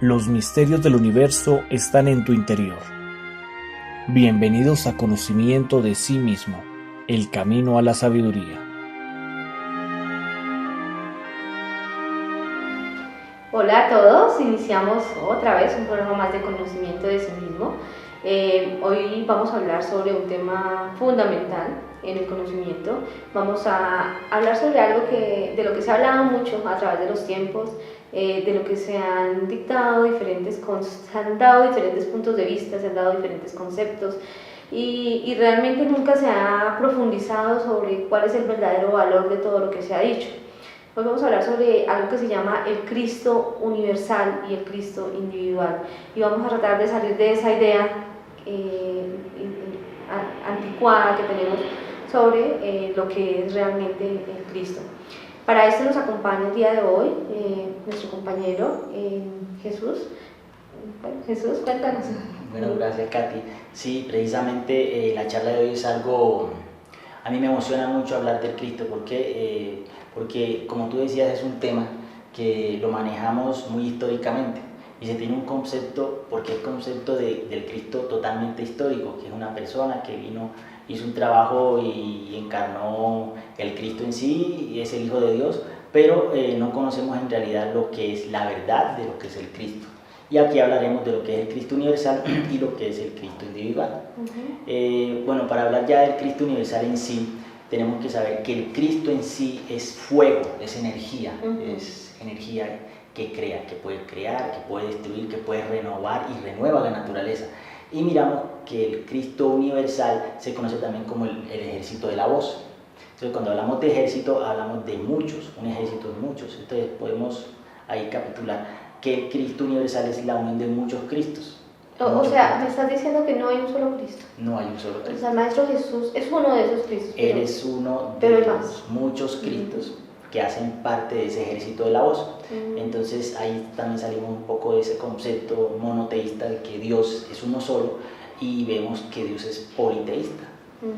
Los misterios del universo están en tu interior. Bienvenidos a Conocimiento de sí mismo, el camino a la sabiduría. Hola a todos, iniciamos otra vez un programa más de conocimiento de sí mismo. Hoy vamos a hablar sobre un tema fundamental en el conocimiento. Vamos a hablar sobre algo de lo que se ha hablado mucho a través de los tiempos, de lo que se han dictado se han dado diferentes puntos de vista, se han dado diferentes conceptos y realmente nunca se ha profundizado sobre cuál es el verdadero valor de todo lo que se ha dicho. Hoy vamos a hablar sobre algo que se llama el Cristo universal y el Cristo individual, y vamos a tratar de salir de esa idea anticuada que tenemos sobre lo que es realmente el Cristo. Para esto nos acompaña el día de hoy nuestro compañero Jesús. Bueno, Jesús, cuéntanos. Bueno, gracias, Katy. Sí, precisamente la charla de hoy es algo, a mí me emociona mucho hablar del Cristo, porque como tú decías, es un tema que lo manejamos muy históricamente y se tiene un concepto, porque es concepto del Cristo totalmente histórico, que es una persona que vino, hizo un trabajo y encarnó el Cristo en sí, y es el Hijo de Dios, pero no conocemos en realidad lo que es la verdad de lo que es el Cristo. Y aquí hablaremos de lo que es el Cristo universal y lo que es el Cristo individual. Bueno, para hablar ya del Cristo universal en sí, tenemos que saber que el Cristo en sí es fuego, es energía que crea, que puede destruir, que puede renovar y renueva la naturaleza. Y miramos que el Cristo universal se conoce también como el ejército de la voz. Entonces, cuando hablamos de ejército, hablamos de muchos, un ejército de muchos. Entonces, podemos ahí capitular que el Cristo universal es la unión de muchos Cristos. O sea, me estás diciendo que no hay un solo Cristo. No hay un solo Cristo. O sea, el Maestro Jesús es uno de esos Cristos. Él es uno de los muchos Cristos que hacen parte de ese ejército de la voz. Entonces ahí también salimos un poco de ese concepto monoteísta de que Dios es uno solo, y vemos que Dios es politeísta.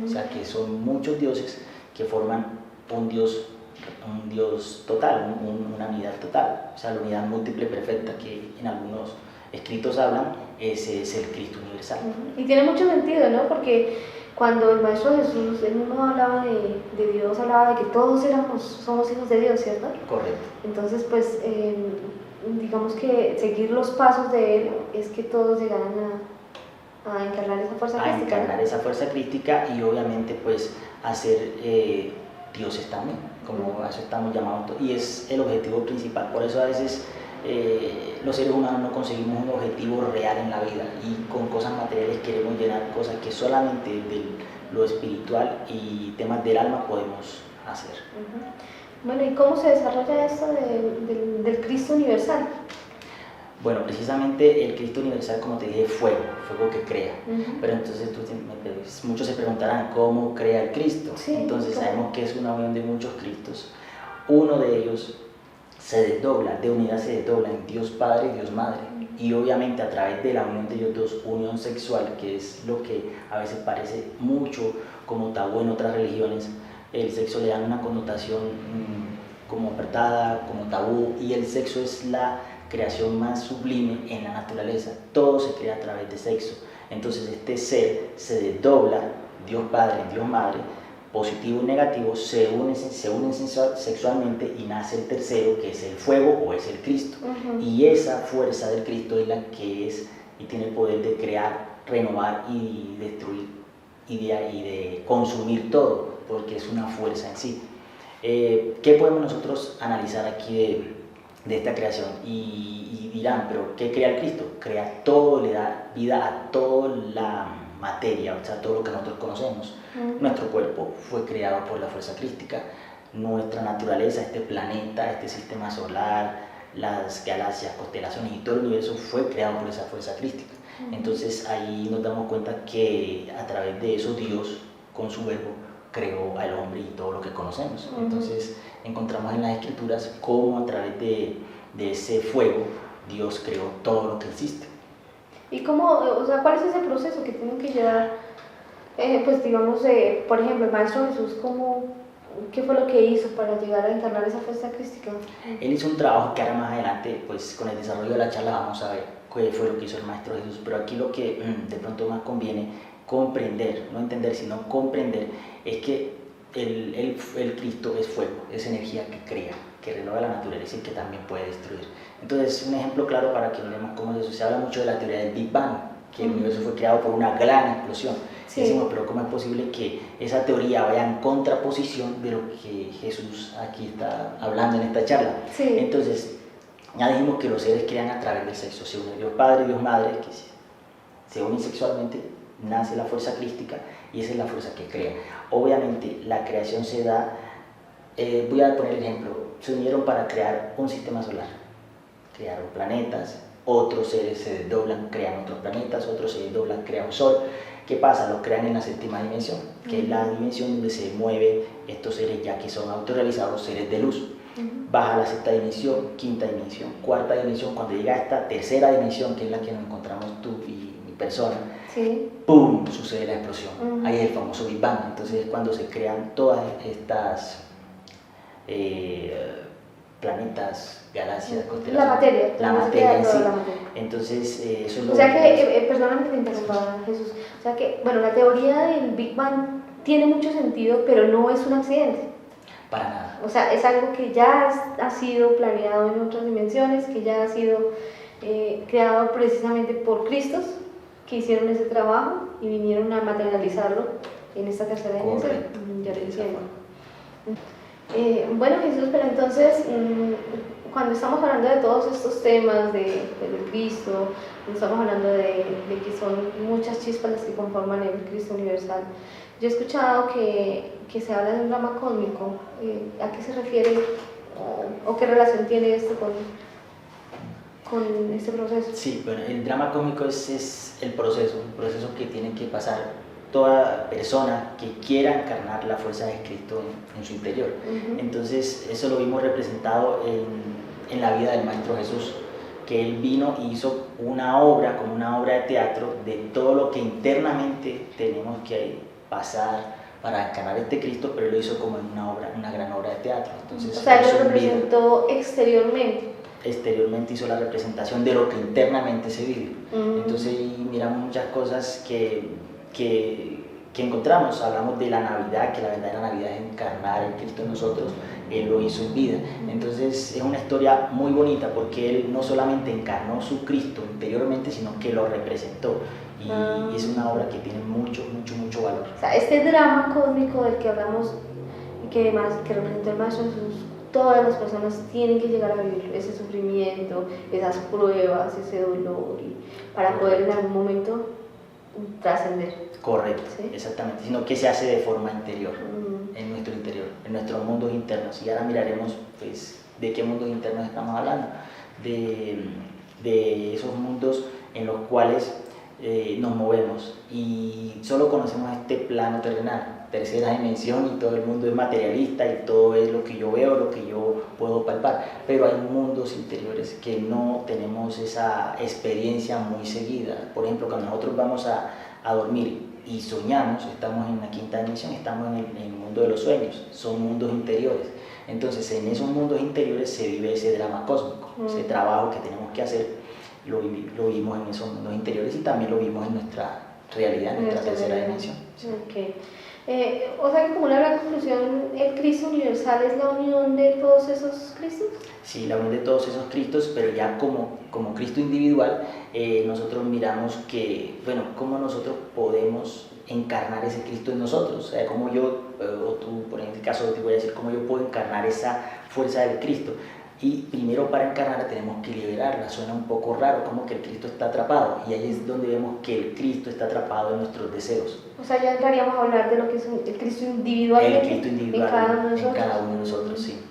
O sea, que son muchos dioses que forman un Dios total, una unidad total. O sea, la unidad múltiple perfecta que en algunos escritos hablan, ese es el Cristo universal. Y tiene mucho sentido, ¿no? Porque cuando el Maestro Jesús, él mismo hablaba de Dios, hablaba de que todos somos hijos de Dios, ¿cierto? Correcto. Entonces, pues, digamos que seguir los pasos de él es que todos llegaran a encarnar esa fuerza crística. A encarnar esa fuerza crística y obviamente, pues, a ser dioses también, como a eso estamos llamados. Y es el objetivo principal. Por eso a veces los seres humanos no conseguimos un objetivo real en la vida, y con cosas materiales queremos llenar cosas que solamente de lo espiritual y temas del alma podemos hacer. Bueno, ¿y cómo se desarrolla esto del Cristo universal? Bueno, precisamente el Cristo universal, como te dije, fuego que crea. Pero entonces muchos se preguntarán cómo crea el Cristo. Sí, entonces sabemos que es una unión de muchos Cristos. Uno de ellos se desdobla, de unidad se desdobla en Dios Padre y Dios Madre. Y obviamente a través de la unión de ellos dos, unión sexual, que es lo que a veces parece mucho como tabú en otras religiones, el sexo le da una connotación como apretada, como tabú, y el sexo es la creación más sublime en la naturaleza. Todo se crea a través de sexo. Entonces este ser se desdobla, Dios Padre y Dios Madre, positivo y negativo, se unen sexualmente, y nace el tercero, que es el fuego o es el Cristo. Y esa fuerza del Cristo es la que es y tiene el poder de crear, renovar y destruir y de consumir todo, porque es una fuerza en sí. ¿Qué podemos nosotros analizar aquí de esta creación? Y dirán, ¿pero qué crea el Cristo? Crea todo, le da vida a toda la materia, o sea, todo lo que nosotros conocemos. Nuestro cuerpo fue creado por la fuerza crística, nuestra naturaleza, este planeta, este sistema solar, las galaxias, constelaciones y todo el universo fue creado por esa fuerza crística. Entonces ahí nos damos cuenta que a través de eso Dios, con su verbo, creó al hombre y todo lo que conocemos. Entonces encontramos en las escrituras cómo a través de ese fuego Dios creó todo lo que existe. ¿Y cómo, o sea, cuál es ese proceso que tienen que llevar, pues digamos, por ejemplo, el Maestro Jesús, cómo ¿qué fue lo que hizo para llegar a encarnar esa fuerza crística? Él hizo un trabajo que ahora más adelante, pues con el desarrollo de la charla vamos a ver qué fue lo que hizo el Maestro Jesús, pero aquí lo que de pronto más conviene comprender, no entender, sino comprender, es que el Cristo es fuego, es energía que crea, que renueva la naturaleza y que también puede destruir. Entonces, un ejemplo claro para que veamos cómo es eso, se habla mucho de la teoría del Big Bang, que el universo fue creado por una gran explosión. Sí. Decimos, pero ¿cómo es posible que esa teoría vaya en contraposición de lo que Jesús aquí está hablando en esta charla? Sí. Entonces, ya dijimos que los seres crean a través del sexo, se une Dios Padre y Dios Madre, que se unen sexualmente, nace la fuerza crística y esa es la fuerza que crea. Obviamente la creación se da, voy a poner el ejemplo, se unieron para crear un sistema solar, crearon planetas, otros seres se desdoblan, crean otros planetas, otros se desdoblan, crean un sol. ¿Qué pasa? Los crean en la séptima dimensión, que es la dimensión donde se mueven estos seres ya que son autorrealizados, seres de luz. Baja a la sexta dimensión, quinta dimensión, cuarta dimensión, cuando llega a esta tercera dimensión, que es la que nos encontramos tú y mi persona, sí. ¡Pum! Sucede la explosión. Ahí es el famoso Big Bang. Entonces es cuando se crean todas estas planetas, galaxias, constelaciones. La materia en sí. La materia. Entonces, eso es lo o sea que, perdóname que te interrumpa, Jesús. O sea que, bueno, la teoría del Big Bang tiene mucho sentido, pero no es un accidente. Para nada. O sea, es algo que ya ha sido planeado en otras dimensiones, que ya ha sido creado precisamente por Cristos, que hicieron ese trabajo y vinieron a materializarlo en esta tercera dimensión. Ya lo entiendo. Bueno, Jesús, pero entonces, cuando estamos hablando de todos estos temas del Cristo, estamos hablando de que son muchas chispas las que conforman el Cristo universal, yo he escuchado que se habla de un drama cósmico. ¿A qué se refiere o qué relación tiene esto con este proceso? Sí, bueno, el drama cósmico es el proceso que tiene que pasar toda persona que quiera encarnar la fuerza de Cristo en su interior. Entonces, eso lo vimos representado en la vida del Maestro Jesús, que él vino y hizo una obra, como una obra de teatro, de todo lo que internamente tenemos que pasar para encarnar este Cristo, pero lo hizo como en una gran obra de teatro. Entonces, o sea, él lo representó exteriormente. Exteriormente hizo la representación de lo que internamente se vive. Entonces, miramos muchas cosas que encontramos. Hablamos de la Navidad, que la verdadera Navidad es encarnar el Cristo en nosotros. Él lo hizo en vida. Entonces es una historia muy bonita porque él no solamente encarnó su Cristo interiormente, sino que lo representó. Y es una obra que tiene mucho valor. O sea, este drama cósmico del que hablamos, que representó el Maestro Jesús, todas las personas tienen que llegar a vivir ese sufrimiento, esas pruebas, ese dolor, para poder en algún momento trascender. Correcto, ¿sí? Exactamente, sino que se hace de forma interior, en nuestro interior, en nuestros mundos internos. Y ahora miraremos pues, de qué mundos internos estamos hablando, de esos mundos en los cuales nos movemos y solo conocemos este plano terrenal, tercera dimensión, y todo el mundo es materialista y todo es lo que yo veo, lo que yo puedo palpar, pero hay mundos interiores que no tenemos esa experiencia muy seguida. Por ejemplo, cuando nosotros vamos a dormir y soñamos, estamos en la quinta dimensión, estamos en el mundo de los sueños, son mundos interiores. Entonces en esos mundos interiores se vive ese drama cósmico, ese trabajo que tenemos que hacer. Lo vimos en esos mundos interiores y también lo vimos en nuestra realidad, en nuestra tercera dimensión. Sí. Okay. O sea que como una gran conclusión, el Cristo universal es la unión de todos esos Cristos. Sí, la unión de todos esos Cristos, pero ya como Cristo individual, nosotros miramos que, bueno, cómo nosotros podemos encarnar ese Cristo en nosotros. O sea, como yo, o tú, por ejemplo, en el caso te voy a decir, cómo yo puedo encarnar esa fuerza del Cristo. Y primero para encarnarla tenemos que liberarla. Suena un poco raro, como que el Cristo está atrapado, y ahí es donde vemos que el Cristo está atrapado en nuestros deseos. O sea, ya entraríamos a hablar de lo que es el Cristo individual. El Cristo individual en cada uno de nosotros, sí.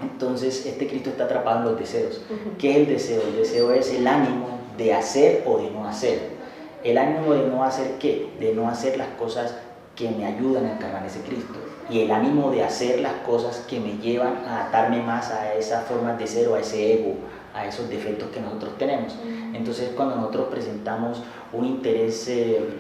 Entonces, este Cristo está atrapado en los deseos. ¿Qué es el deseo? El deseo es el ánimo de hacer o de no hacer. El ánimo de no hacer, ¿qué? De no hacer las cosas que me ayudan a encarnar ese Cristo. y el ánimo de hacer las cosas que me llevan a atarme más a esas formas de ser o a ese ego, a esos defectos que nosotros tenemos. Entonces cuando nosotros presentamos un interés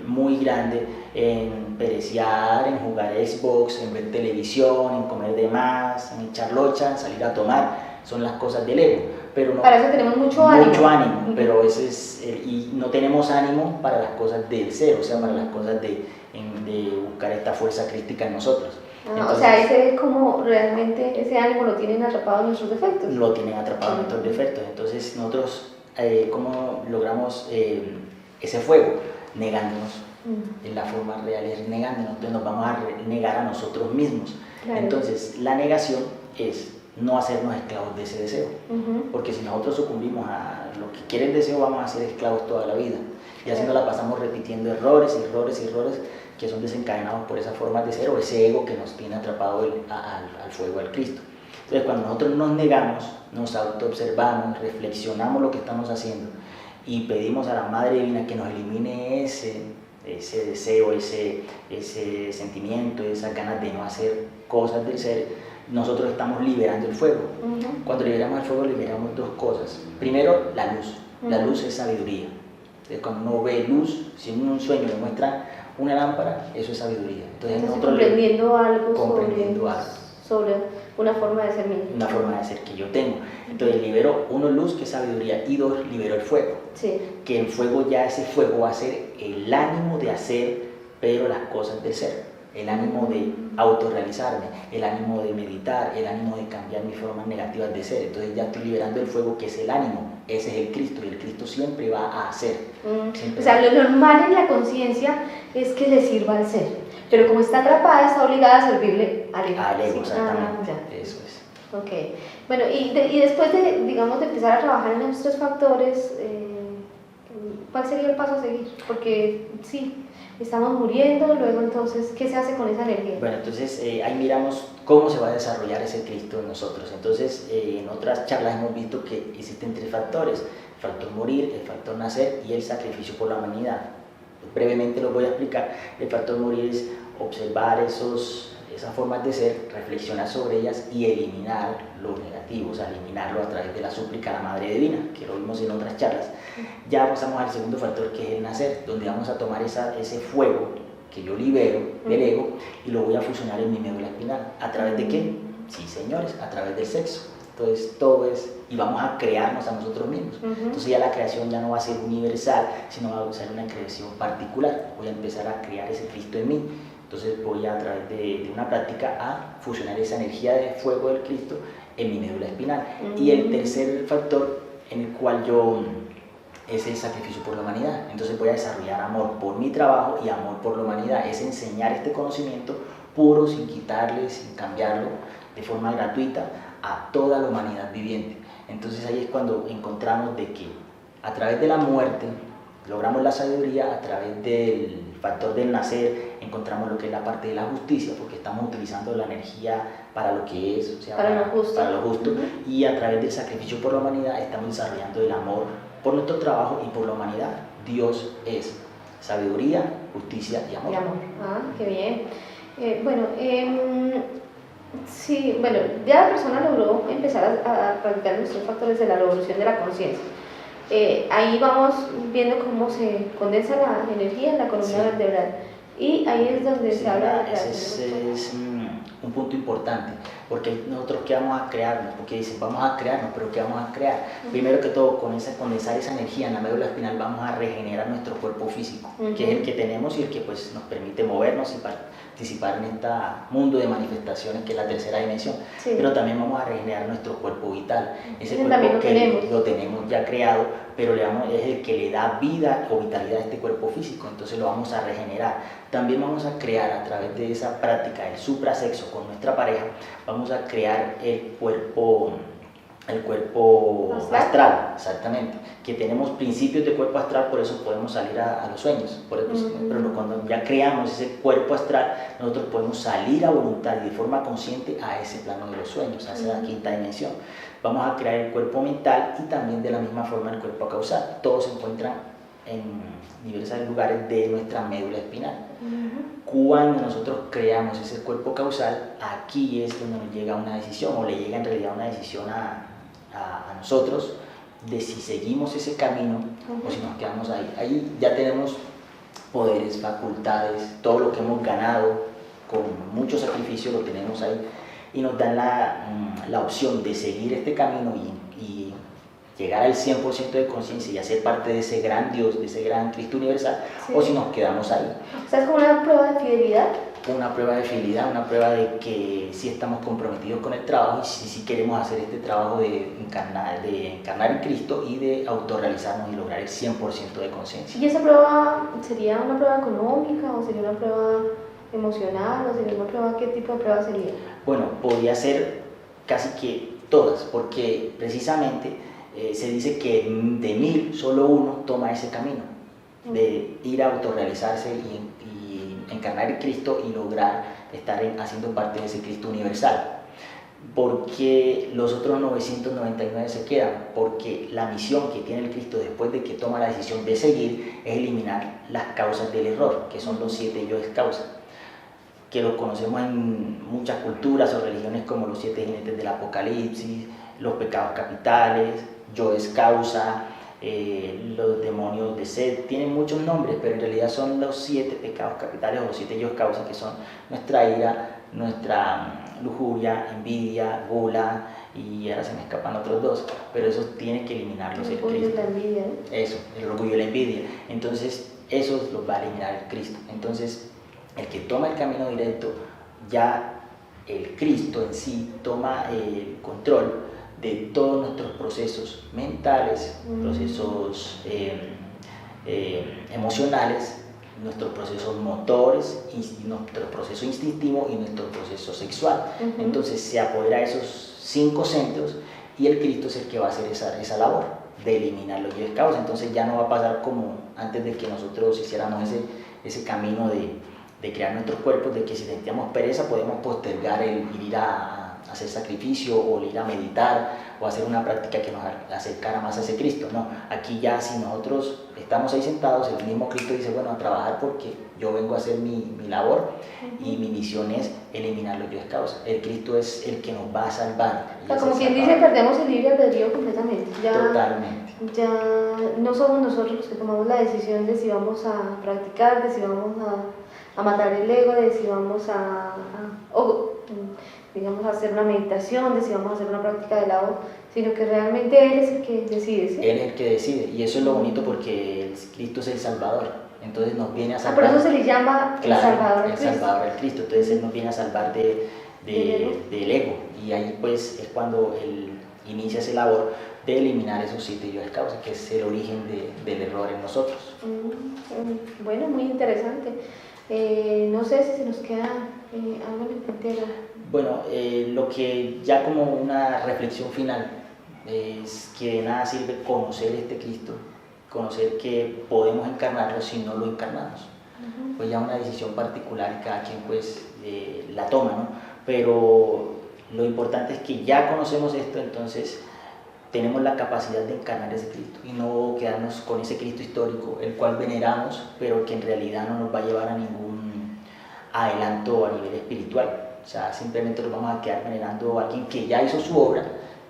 muy grande en pereciar, en jugar Xbox, en ver televisión, en comer de más, en echar locha, en salir a tomar, son las cosas del ego. Pero no, para eso tenemos mucho ánimo. Pero ese es, y no tenemos ánimo para las cosas del ser, o sea, para las cosas de buscar esta fuerza crística en nosotros. Entonces, o sea, ese como realmente ese ánimo lo tienen atrapado en nuestros defectos. Lo tienen atrapado en nuestros defectos. Entonces nosotros, ¿cómo logramos ese fuego? Negándonos. En la forma real es negándonos. Entonces nos vamos a negar a nosotros mismos. Claro. Entonces la negación es no hacernos esclavos de ese deseo. Porque si nosotros sucumbimos a lo que quiere el deseo, vamos a ser esclavos toda la vida. Y así nos la pasamos repitiendo errores que son desencadenados por esas formas de ser o ese ego que nos tiene atrapado al fuego del Cristo. Entonces cuando nosotros nos negamos, nos autoobservamos, reflexionamos lo que estamos haciendo y pedimos a la Madre Divina que nos elimine ese deseo, ese sentimiento, esas ganas de no hacer cosas del ser, nosotros estamos liberando el fuego. Cuando liberamos el fuego, liberamos dos cosas. Primero, la luz. La luz es sabiduría. Entonces, cuando uno ve luz, si en un sueño le muestran una lámpara, eso es sabiduría. Entonces comprendiendo algo sobre una forma de ser mía. Una forma de ser que yo tengo. Entonces libero, uno, luz, que es sabiduría, y dos, libero el fuego. Sí. Que el fuego, ya ese fuego va a ser el ánimo de hacer, pero las cosas del ser. El ánimo de autorrealizarme, el ánimo de meditar, el ánimo de cambiar mis formas negativas de ser. Entonces ya estoy liberando el fuego, que es el ánimo. Ese es el Cristo, y el Cristo siempre va a hacer. O sea, lo normal en la conciencia es que le sirva al ser, pero como está atrapada, está obligada a servirle al ego. Al ego, exactamente. Eso es. Ok. Bueno, y después de, digamos, de empezar a trabajar en estos factores, ¿cuál sería el paso a seguir? Porque sí, estamos muriendo, luego entonces, ¿qué se hace con esa energía? Bueno, entonces ahí miramos cómo se va a desarrollar ese Cristo en nosotros. Entonces, en otras charlas hemos visto que existen tres factores: el factor morir, el factor nacer y el sacrificio por la humanidad. Brevemente lo voy a explicar. El factor morir es observar esas formas de ser, reflexionar sobre ellas y eliminar lo negativo, o sea, eliminarlo a través de la súplica a la Madre Divina, que lo vimos en otras charlas. Ya pasamos al segundo factor, que es el nacer, donde vamos a tomar ese fuego que yo libero del ego y lo voy a fusionar en mi médula espinal. ¿A través de qué? Sí, señores, a través del sexo. Entonces todo es, y vamos a crearnos a nosotros mismos. Entonces ya la creación ya no va a ser universal, sino va a ser una creación particular. Voy a empezar a crear ese Cristo en mí. Entonces voy a través de una práctica a fusionar esa energía de fuego del Cristo en mi médula espinal. Y el tercer factor en el cual es el sacrificio por la humanidad. Entonces voy a desarrollar amor por mi trabajo y amor por la humanidad. Es enseñar este conocimiento puro, sin quitarle, sin cambiarlo, de forma gratuita a toda la humanidad viviente. Entonces ahí es cuando encontramos de que a través de la muerte logramos la sabiduría, a través del factor del nacer encontramos lo que es la parte de la justicia, porque estamos utilizando la energía para lo que es, o sea, para lo justo. Y a través del sacrificio por la humanidad estamos desarrollando el amor por nuestro trabajo y por la humanidad. Dios es sabiduría, justicia y amor. Qué bien. Sí, bueno, ya la persona logró empezar a practicar nuestros factores de la revolución de la conciencia. Ahí vamos viendo cómo se condensa la energía en la columna vertebral, y ahí es donde se habla de ese es un punto importante, porque nosotros ¿qué vamos a crearnos? Porque dicen, vamos a crearnos, pero ¿qué vamos a crear? Primero que todo, con condensar esa energía en la médula espinal, vamos a regenerar nuestro cuerpo físico, que es el que tenemos y el que pues, nos permite movernos y participar en este mundo de manifestaciones que es la tercera dimensión. Pero también vamos a regenerar nuestro cuerpo vital, ese cuerpo que lo tenemos ya creado, pero es el que le da vida o vitalidad a este cuerpo físico, entonces lo vamos a regenerar. También vamos a crear a través de esa práctica el suprasexo con nuestra pareja, vamos a crear el cuerpo astral, exactamente, que tenemos principios de cuerpo astral, por eso podemos salir a los sueños, pero cuando ya creamos ese cuerpo astral, nosotros podemos salir a voluntad y de forma consciente a ese plano de los sueños, a esa quinta dimensión. Vamos a crear el cuerpo mental y también de la misma forma el cuerpo causal. Todos se encuentran en diversos lugares de nuestra médula espinal. Cuando nosotros creamos ese cuerpo causal, aquí es donde nos llega una decisión, o le llega en realidad una decisión a nosotros, de si seguimos ese camino o si nos quedamos ahí. Ahí ya tenemos poderes, facultades, todo lo que hemos ganado con mucho sacrificio lo tenemos ahí, y nos dan la opción de seguir este camino y llegar al 100% de conciencia y hacer parte de ese gran Dios, de ese gran Cristo universal, sí. O si nos quedamos ahí. O sea, es como una prueba de fidelidad. Una prueba de fidelidad, una prueba de que sí estamos comprometidos con el trabajo y sí queremos hacer este trabajo de encarnar en Cristo y de autorrealizarnos y lograr el 100% de conciencia. ¿Y esa prueba sería una prueba económica o sería una prueba emocional o sería una prueba, qué tipo de prueba sería? Bueno, podría ser casi que todas, porque precisamente se dice que de 1000 solo uno toma ese camino de ir a autorrealizarse y encarnar en Cristo y lograr estar haciendo parte de ese Cristo universal. Porque los otros 999 se quedan, porque la misión que tiene el Cristo después de que toma la decisión de seguir es eliminar las causas del error, que son los 7 yoes causa, que los conocemos en muchas culturas o religiones como los 7 jinetes del Apocalipsis, los pecados capitales, yoes causa, los demonios de Set, tienen muchos nombres, pero en realidad son los 7 pecados capitales o los 7 yoes causa, que son nuestra ira, nuestra lujuria, envidia, gula, y ahora se me escapan otros 2, pero esos tiene que eliminarlos el Cristo. La envidia, ¿eh? Eso, el orgullo y la envidia. Entonces, esos los va a eliminar el Cristo. Entonces, el que toma el camino directo, ya el Cristo en sí toma el control de todos nuestros procesos mentales, procesos emocionales, nuestros procesos motores, nuestro proceso instintivo y nuestro proceso sexual. Entonces se apodera de esos 5 centros y el Cristo es el que va a hacer esa labor de eliminar los yoes causa. Entonces ya no va a pasar como antes de que nosotros hiciéramos ese camino de crear nuestros cuerpos, de que si sentíamos pereza podemos postergar el ir a hacer sacrificio o ir a meditar o hacer una práctica que nos acercara más a ese Cristo. No, aquí ya si nosotros estamos ahí sentados, el mismo Cristo dice, bueno, a trabajar porque yo vengo a hacer mi labor y mi misión es eliminar los yoes causa. El Cristo es el que nos va a salvar. O sea, como quien dice, perdemos el libre albedrío completamente. Ya, totalmente. Ya no somos nosotros los que tomamos la decisión de si vamos a practicar, de si vamos a matar el ego, de si vamos digamos, a hacer una meditación, de si vamos a hacer una práctica de labor, sino que realmente Él es el que decide, ¿sí? Él es el que decide, y eso es lo bonito porque Cristo es el Salvador, entonces nos viene a salvar. Por eso se le llama claro, el Salvador el Cristo. Salvador al Cristo, entonces Él nos viene a salvar del ego, y ahí pues es cuando Él inicia esa labor de eliminar esos 7 yoes causa, que es el origen del error en nosotros. Bueno, muy interesante. No sé si se nos queda algo en el tintero. Bueno, lo que ya como una reflexión final es que de nada sirve conocer este Cristo, conocer que podemos encarnarlo si no lo encarnamos. Pues ya una decisión particular y cada quien pues la toma, ¿no? Pero lo importante es que ya conocemos esto, entonces tenemos la capacidad de encarnar ese Cristo y no quedarnos con ese Cristo histórico, el cual veneramos, pero que en realidad no nos va a llevar a ningún adelanto a nivel espiritual. O sea, simplemente nos vamos a quedar venerando a alguien que ya hizo su obra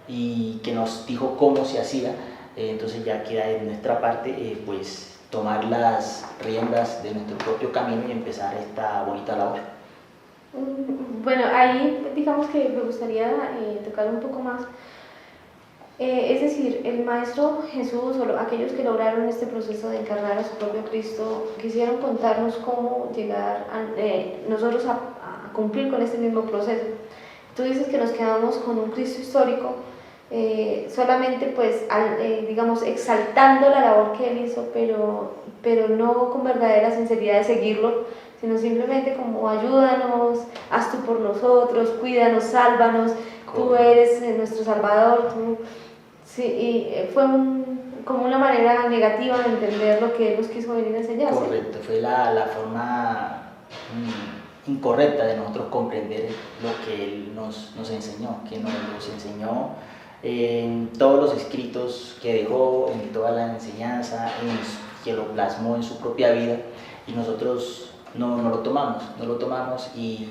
y que nos dijo cómo se hacía. Entonces ya queda en nuestra parte pues tomar las riendas de nuestro propio camino y empezar esta bonita labor. Bueno, ahí digamos que me gustaría tocar un poco más. Es decir, el Maestro Jesús o aquellos que lograron este proceso de encarnar a su propio Cristo quisieron contarnos cómo llegar nosotros a cumplir con este mismo proceso. Tú dices que nos quedamos con un Cristo histórico, solamente pues digamos exaltando la labor que Él hizo, pero no con verdadera sinceridad de seguirlo, sino simplemente como ayúdanos, haz tú por nosotros, cuídanos, sálvanos, tú eres nuestro Salvador. Sí, y fue como una manera negativa de entender lo que Él nos quiso venir a enseñar. Correcto, ¿sí? Fue la forma incorrecta de nosotros comprender lo que Él nos enseñó, que nos enseñó en todos los escritos que dejó, en toda la enseñanza, en que lo plasmó en su propia vida y nosotros no lo tomamos y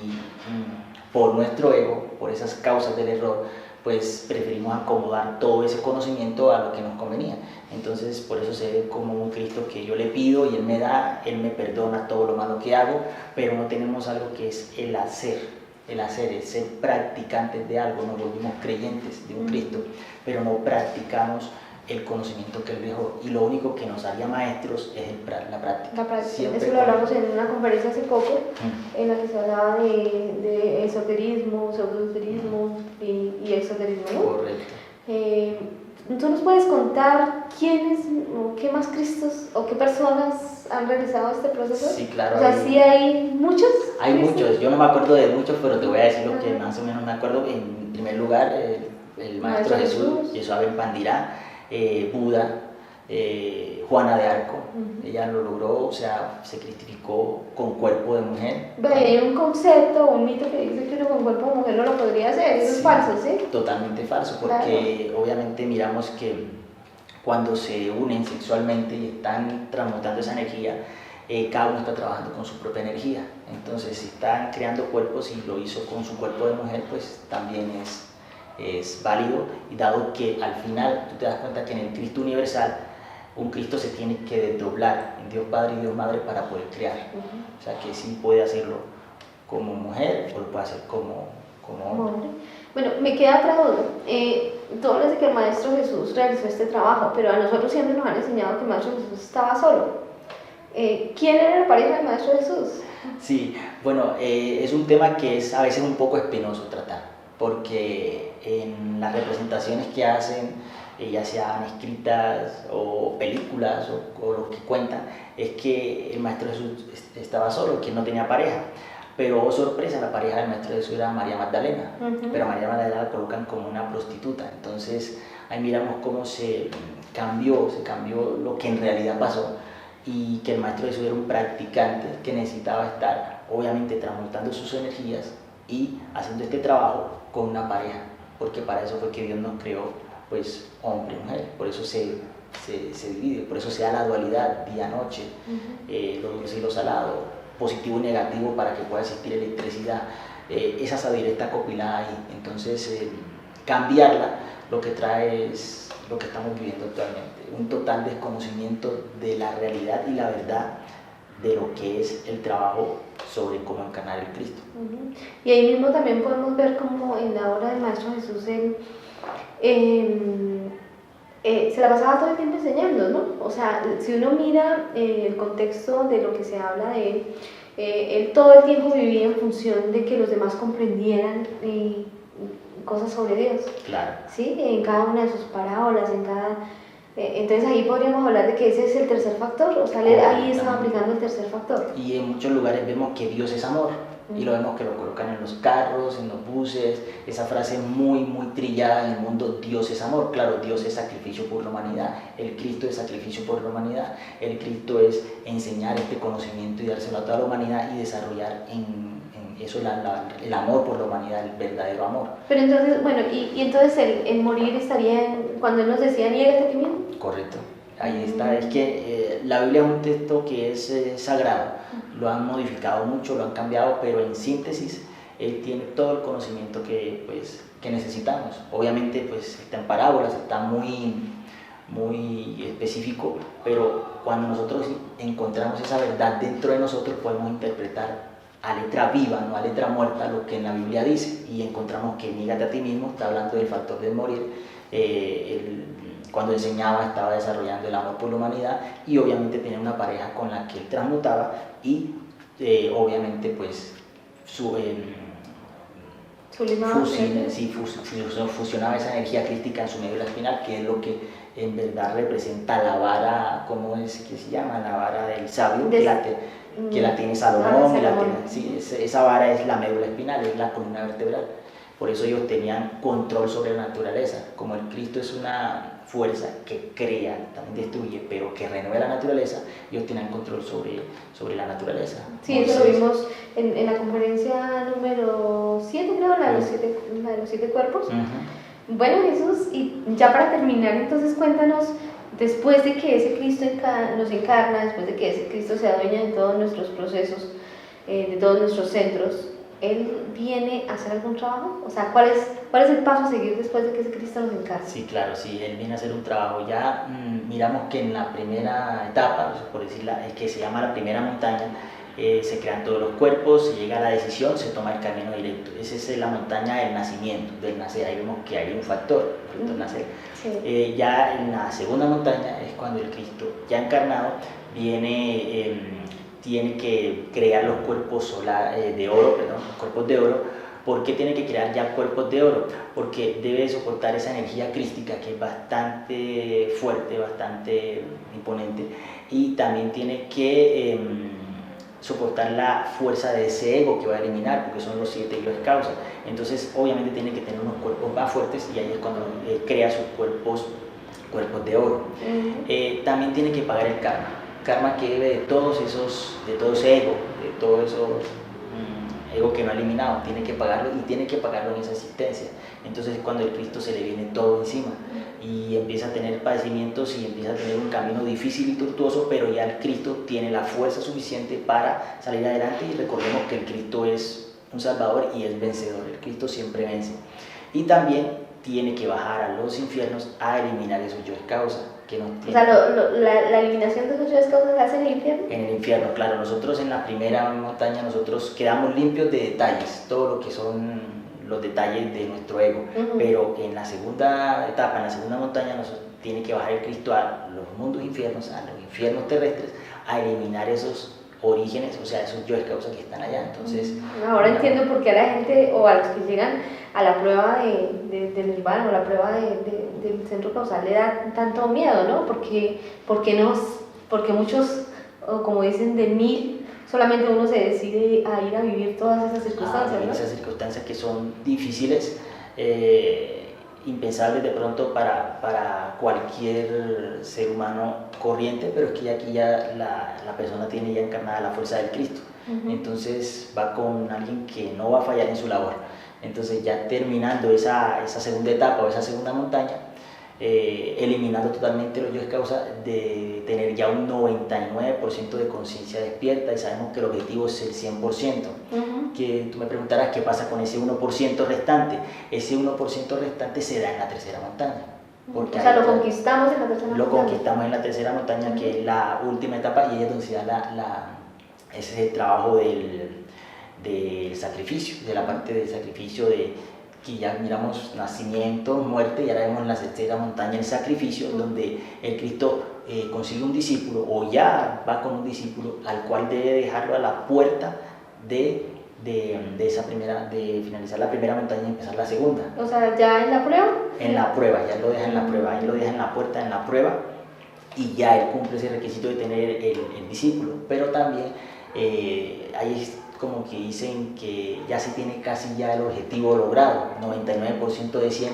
por nuestro ego, por esas causas del error, pues preferimos acomodar todo ese conocimiento a lo que nos convenía. Entonces por eso se ve como un Cristo que yo le pido y Él me da, Él me perdona todo lo malo que hago, pero no tenemos algo que es el hacer, el ser practicantes de algo. Nos volvimos creyentes de un Cristo, pero no practicamos el conocimiento que Él dejó, y lo único que nos haría maestros es la práctica. Eso lo hablamos en una conferencia hace poco, en la que se hablaba de esoterismo, pseudoesoterismo y exoterismo, ¿no? Correcto. ¿Tú nos puedes contar quiénes o qué más Cristos o qué personas han realizado este proceso? Sí, claro. O sea, ¿sí hay muchos? Hay muchos, yo no me acuerdo de muchos, pero te voy a decir lo que más o menos me acuerdo. En primer lugar, el Maestro Jesús, Yeshua Ben Pandirá, Buda, Juana de Arco. Ella lo logró, o sea, se cristificó con cuerpo de mujer. Hay un concepto, un mito que dice que uno con cuerpo de mujer no lo podría hacer. Eso es falso, ¿sí? Totalmente falso, porque obviamente miramos que cuando se unen sexualmente y están transmutando esa energía, cada uno está trabajando con su propia energía. Entonces, si están creando cuerpos y lo hizo con su cuerpo de mujer, pues también es válido, y dado que al final tú te das cuenta que en el Cristo universal un Cristo se tiene que desdoblar en Dios Padre y Dios Madre para poder crear. O sea que sí puede hacerlo como mujer o lo puede hacer como hombre. Bueno, me queda otra duda. Tú hablas de que el Maestro Jesús realizó este trabajo, pero a nosotros siempre nos han enseñado que el Maestro Jesús estaba solo. ¿Quién era la pareja del Maestro Jesús? Sí, bueno, es un tema que es a veces un poco espinoso tratar, porque en las representaciones que hacen, ya sean escritas o películas o lo que cuentan, es que el Maestro Jesús estaba solo, que no tenía pareja. Pero, oh sorpresa, la pareja del Maestro Jesús era María Magdalena, pero a María Magdalena la colocan como una prostituta. Entonces ahí miramos cómo se cambió lo que en realidad pasó, y que el Maestro Jesús era un practicante que necesitaba estar obviamente transmutando sus energías y haciendo este trabajo con una pareja, porque para eso fue que Dios nos creó, pues hombre y mujer. Por eso se divide, por eso se da la dualidad día-noche, lo dulce y lo salado, positivo y negativo, para que pueda existir electricidad. Esa sabiduría está acopilada ahí. Entonces cambiarla lo que trae es lo que estamos viviendo actualmente, un total desconocimiento de la realidad y la verdad de lo que es el trabajo sobre cómo encarnar el Cristo. Y ahí mismo también podemos ver cómo en la obra del Maestro Jesús se la pasaba todo el tiempo enseñando, ¿no? O sea, si uno mira el contexto de lo que se habla de él, él todo el tiempo vivía en función de que los demás comprendieran cosas sobre Dios. Claro. ¿Sí? En cada una de sus parábolas, entonces ahí podríamos hablar de que ese es el tercer factor, o sea, ahí estaba aplicando el tercer factor. Y en muchos lugares vemos que Dios es amor, y lo vemos que lo colocan en los carros, en los buses, esa frase muy trillada en el mundo: Dios es amor. Claro, Dios es sacrificio por la humanidad, el Cristo es sacrificio por la humanidad, el Cristo es enseñar este conocimiento y dárselo a toda la humanidad y desarrollar en eso el amor por la humanidad, el verdadero amor. Pero entonces, bueno, y entonces el morir estaría cuando Él nos decía: niégate a ti mismo. Correcto, ahí está. Es que la Biblia es un texto que es sagrado, lo han modificado mucho, lo han cambiado, pero en síntesis Él tiene todo el conocimiento que necesitamos. Obviamente pues está en parábolas, está muy específico, pero cuando nosotros encontramos esa verdad dentro de nosotros, podemos interpretar a letra viva, no a letra muerta, lo que en la Biblia dice, y encontramos que niégate a ti mismo está hablando del factor del morir. Cuando enseñaba estaba desarrollando el amor por la humanidad, y obviamente tenía una pareja con la que él transmutaba, y obviamente pues fusionaba esa energía crística en su médula espinal, que es lo que en verdad representa la vara, ¿cómo es que se llama? La vara del sabio, que la tiene Salomón. Esa vara es la médula espinal, es la columna vertebral. Por eso ellos tenían control sobre la naturaleza. Como el Cristo es una fuerza que crea, también destruye, pero que renueva la naturaleza, ellos tenían control sobre la naturaleza. Sí, eso lo vimos en la conferencia número 7, creo, la de los 7 cuerpos. Bueno, Jesús, y ya para terminar, entonces cuéntanos después de que ese Cristo nos encarna, después de que ese Cristo se adueña de todos nuestros procesos, de todos nuestros centros, Él viene a hacer algún trabajo? O sea, ¿cuál es el paso a seguir después de que ese Cristo nos encarna? Sí, claro, sí, Él viene a hacer un trabajo. Ya miramos que en la primera etapa, por decirla, que se llama la primera montaña, se crean todos los cuerpos, se llega a la decisión, se toma el camino directo. Esa es la montaña del nacimiento, del nacer. Ahí vemos que hay un factor, el nacer. Sí. Ya en la segunda montaña es cuando el Cristo, ya encarnado, tiene que crear los cuerpos de oro, los cuerpos de oro. ¿Por qué tiene que crear ya cuerpos de oro? Porque debe soportar esa energía crística que es bastante fuerte, bastante imponente, y también tiene que soportar la fuerza de ese ego que va a eliminar, porque son los 7 hilos de causa. Entonces obviamente tiene que tener unos cuerpos más fuertes, y ahí es cuando crea sus cuerpos de oro. También tiene que pagar el karma que debe de todo ese ego, de todo eso ego que no ha eliminado, tiene que pagarlo, y tiene que pagarlo en esa existencia. Entonces es cuando el Cristo se le viene todo encima y empieza a tener padecimientos y empieza a tener un camino difícil y tortuoso, pero ya el Cristo tiene la fuerza suficiente para salir adelante. Y recordemos que el Cristo es un salvador y es vencedor, el Cristo siempre vence. Y también tiene que bajar a los infiernos a eliminar esos yo es causa que no tiene. O sea, la eliminación de esos yo es causa se hace en el infierno. En el infierno, claro. Nosotros en la primera montaña nosotros quedamos limpios de detalles, todo lo que son los detalles de nuestro ego. Pero en la segunda etapa, en la segunda montaña, tiene que bajar el Cristo a los mundos infiernos, a los infiernos terrestres, a eliminar esos orígenes, o sea, esos yo es causa que están allá. Entonces, ahora entiendo por qué a la gente, o a los que llegan a la prueba del nirvana, o la prueba del centro causal, le da tanto miedo, ¿no? Porque muchos, como dicen, de 1000, solamente uno se decide a ir a vivir todas esas circunstancias, ¿no? Esas circunstancias que son difíciles, impensables de pronto para cualquier ser humano corriente, pero es que aquí ya la persona tiene ya encarnada la fuerza del Cristo. Entonces va con alguien que no va a fallar en su labor. Entonces ya terminando esa segunda etapa o esa segunda montaña, eliminando totalmente los yo es causa, de tener ya un 99% de conciencia despierta, y sabemos que el objetivo es el 100%. Que tú me preguntarás qué pasa con ese 1% restante. Ese 1% restante se da en la tercera montaña. O sea, lo conquistamos en la tercera montaña. Lo conquistamos en la tercera montaña, que es la última etapa, y ahí es donde se da ese es el trabajo del sacrificio, de la parte del sacrificio, que ya miramos nacimiento, muerte, y ahora vemos en la tercera montaña el sacrificio, donde el Cristo consigue un discípulo, o ya va con un discípulo, al cual debe dejarlo a la puerta de finalizar la primera montaña y empezar la segunda. O sea, ¿ya en la prueba? En la prueba, ya lo deja en la prueba, ahí lo deja en la puerta, en la prueba, y ya él cumple ese requisito de tener el discípulo. Pero también ahí es como que dicen que ya se tiene casi ya el objetivo logrado, 99% de 100,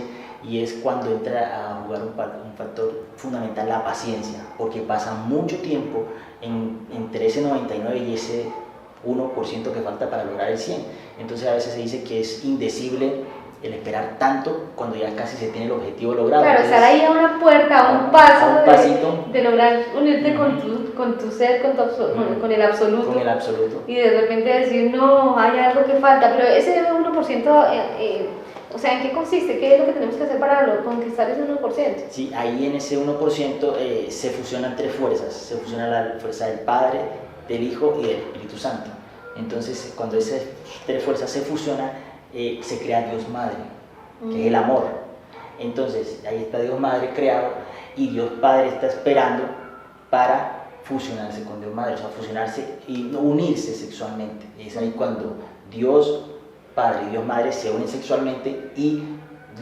y es cuando entra a jugar un factor fundamental, la paciencia, porque pasa mucho tiempo entre ese 99 y ese 1% que falta para lograr el 100. Entonces a veces se dice que es indecible el esperar tanto cuando ya casi se tiene el objetivo logrado. Claro, entonces, estar ahí a una puerta, a un paso de lograr unirte con tu ser, con el absoluto. Con el absoluto. Y de repente decir, no, hay algo que falta, pero ese 1%, o sea, ¿en qué consiste? ¿Qué es lo que tenemos que hacer para conquistar ese 1%? Sí, ahí en ese 1% se fusionan 3 fuerzas. Se fusiona la fuerza del Padre, del Hijo y del Espíritu Santo. Entonces, cuando esas 3 fuerzas se fusionan, se crea Dios Madre, que es el amor. Entonces, ahí está Dios Madre creado, y Dios Padre está esperando para fusionarse con Dios Madre, o sea, fusionarse y unirse sexualmente. Es ahí cuando Dios Padre y Dios Madre se unen sexualmente y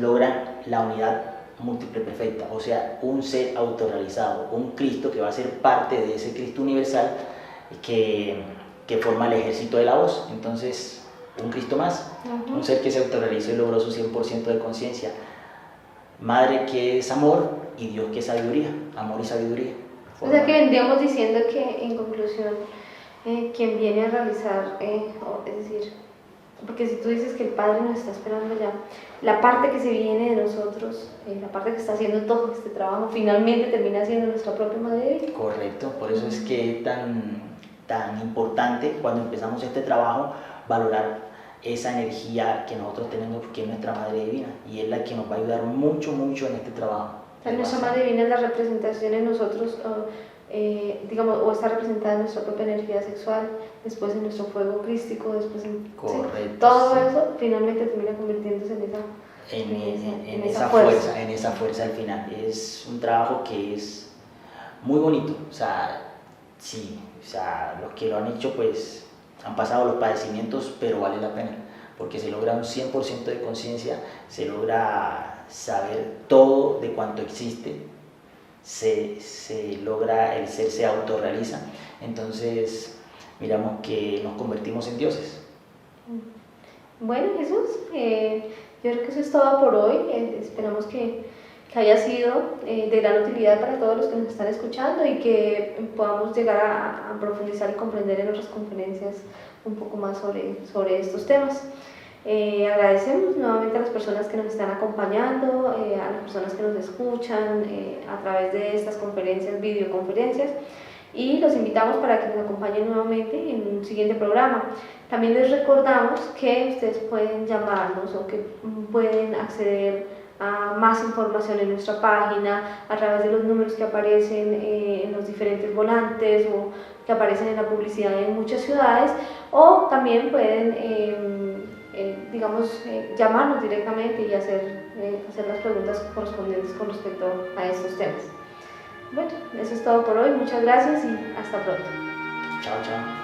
logran la unidad múltiple perfecta, o sea, un ser autorrealizado, un Cristo que va a ser parte de ese Cristo universal que forma el ejército de la voz. Entonces, un Cristo más, un ser que se autorrealizó y logró su 100% de conciencia. Madre que es amor, y Dios que es sabiduría, amor y sabiduría. O sea que vendríamos diciendo que, en conclusión, quien viene a realizar, es decir, porque si tú dices que el Padre nos está esperando ya, la parte que se viene de nosotros aparte que está haciendo todo este trabajo, finalmente termina siendo nuestra propia madre divina. Correcto, por eso es que es tan importante cuando empezamos este trabajo valorar esa energía que nosotros tenemos, que es nuestra madre divina, y es la que nos va a ayudar mucho en este trabajo. O sea, nuestra madre divina es la representación en nosotros, digamos, o está representada en nuestra propia energía sexual, después en nuestro fuego crístico, después en Correcto, sí, todo sí. eso finalmente termina convirtiéndose en esa fuerza al final. Es un trabajo que es muy bonito, o sea, sí, o sea, los que lo han hecho pues han pasado los padecimientos, pero vale la pena, porque se logra un 100% de conciencia, se logra saber todo de cuanto existe, se logra, el ser se autorrealiza, entonces miramos que nos convertimos en dioses. Bueno, Jesús, yo creo que eso es todo por hoy. Esperamos que haya sido de gran utilidad para todos los que nos están escuchando y que podamos llegar a profundizar y comprender en otras conferencias un poco más sobre estos temas. Agradecemos nuevamente a las personas que nos están acompañando, a las personas que nos escuchan a través de estas conferencias, videoconferencias, y los invitamos para que nos acompañen nuevamente en un siguiente programa. También les recordamos que ustedes pueden llamarnos o que pueden acceder a más información en nuestra página a través de los números que aparecen en los diferentes volantes o que aparecen en la publicidad en muchas ciudades, o también pueden llamarnos directamente y hacer las preguntas correspondientes con respecto a estos temas. Bueno, eso es todo por hoy. Muchas gracias y hasta pronto. Chao, chao.